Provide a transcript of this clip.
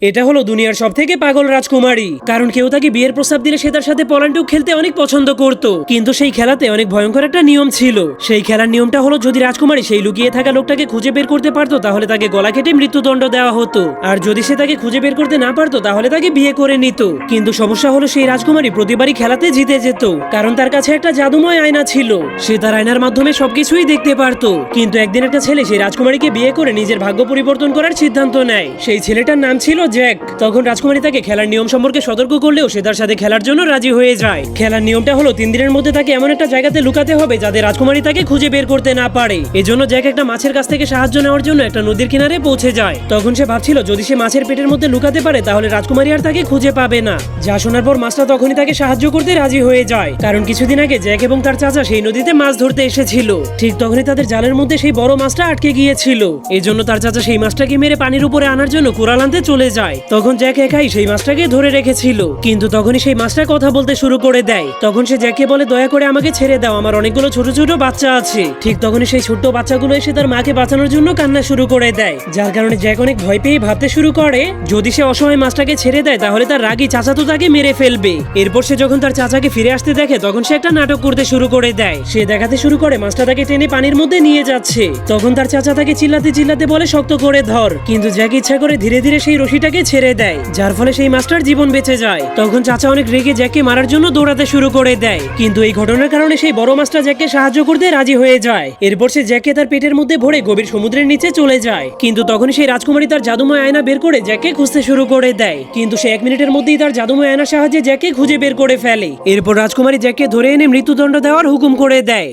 এটা হলো দুনিয়ার সবথেকে পাগল রাজকুমারী, কারণ কেউ তাকে বিয়ের প্রস্তাব দিলে সে তার সাথে পলান্টুক খেলতে অনেক পছন্দ করত। কিন্তু সেই খেলাতে অনেক ভয়ঙ্কর একটা নিয়ম ছিল। সেই খেলার নিয়মটা হলো, যদি রাজকুমারী সেই লুকিয়ে থাকা লোকটাকে খুঁজে বের করতে পারতো তাহলে তাকে গলা কেটে মৃত্যুদণ্ড দেওয়া হতো, আর যদি সে তাকে খুঁজে বের করতে না পারতো তাহলে তাকে বিয়ে করে নিত। কিন্তু সমস্যা হলো, সেই রাজকুমারী প্রতিবারই খেলাতে জিতে যেত, কারণ তার কাছে একটা জাদুময় আয়না ছিল। সে তার আয়নার মাধ্যমে সবকিছুই দেখতে পারতো। কিন্তু একদিন একটা ছেলে সেই রাজকুমারীকে বিয়ে করে নিজের ভাগ্য পরিবর্তন করার সিদ্ধান্ত নেয়। সেই ছেলেটার নাম ছিল জ্যাক। তখন রাজকুমারী তাকে খেলার নিয়ম সম্পর্কে সতর্ক করলেও সে তার সাথে খেলার জন্য রাজি হয়ে যায়। খেলার নিয়মটা হলো 3 দিনের মধ্যে তাকে এমন একটা জায়গাতে লুকাতে হবে যাতে রাজকুমারী তাকে খুঁজে বের করতে না পারে। এজন্য জ্যাক একটা মাছের কাছ থেকে সাহায্য নেওয়ার জন্য একটা নদীর কিনারে পৌঁছে যায়। তখন সে ভাবছিল যদি সে মাছের পেটের মধ্যে লুকাতে পারে তাহলে রাজকুমারী আর তাকে খুঁজে পাবে না। যা শোনার পর মাছটা তখনই তাকে সাহায্য করতে রাজি হয়ে যায়, কারণ কিছুদিন আগে জ্যাক এবং তার চাচা সেই নদীতে মাছ ধরতে এসেছিল। ঠিক তখনই তাদের জালের মধ্যে সেই বড় মাছটা আটকে গিয়েছিল। এজন্য তার চাচা সেই মাছটাকে মেরে পানির উপরে আনার জন্য কুড়াল আনতে চলে যায়। তখন জ্যাক একাই সেই মাছটাকে ধরে রেখেছিল, কিন্তু তখনই সেই মাছটা কথা বলতে শুরু করে দেয়। তখন সে জ্যাককে বলে, দয়া করে আমাকে ছেড়ে দাও, আমার অনেকগুলো ছোট ছোট বাচ্চা আছে। ঠিক তখনই সেই ছোট্ট বাচ্চাগুলো এসে তার মাকে বাঁচানোর জন্য কান্না শুরু করে দেয়, যার কারণে জ্যাক অনেক ভয় পেয়ে ভাবতে শুরু করে যদি সে অসময়ে মাছটাকে ছেড়ে দেয় তাহলে তার রাগী চাচা তো তাকে মেরে ফেলবে। এরপর সে যখন তার চাচাকে ফিরে আসতে দেখে তখন সে একটা নাটক করতে শুরু করে দেয়। সে দেখাতে শুরু করে মাছটা তাকে টেনে পানির মধ্যে নিয়ে যাচ্ছে। তখন তার চাচা তাকে চিল্লাতে চিল্লাতে বলে, শক্ত করে ধর। কিন্তু জ্যাক ইচ্ছা করে ধীরে ধীরে সেই রশিটাকে ছেড়ে দেয়, যার ফলে সেই মাছটার জীবন বেঁচে যায়। তখন চাচা অনেক রেগে জ্যাককে মারার জন্য দৌড়াতে শুরু করে দেয়, কিন্তু এই ঘটনার কারণে সেই বড় মাছটা জ্যাককে সাহায্য করতে রাজি হয়ে যায়। এরপর সে জ্যাককে তার পেটের মধ্যে ভরে গভীর সমুদ্রের নিচে চলে যায়। কিন্তু তখনই সেই রাজকুমারী তার জাদুময় আয়না বের করে জ্যাককে খুঁজতে শুরু করে দেয়, কিন্তু সে 1 মিনিটের মধ্যেই তার জাদুময় আয়নার সাহায্যে জ্যাককে খুঁজে বের করে ফেলে। এরপর রাজকুমারী জ্যাককে ধরে এনে মৃত্যুদণ্ড দেওয়ার হুকুম করে দেয়।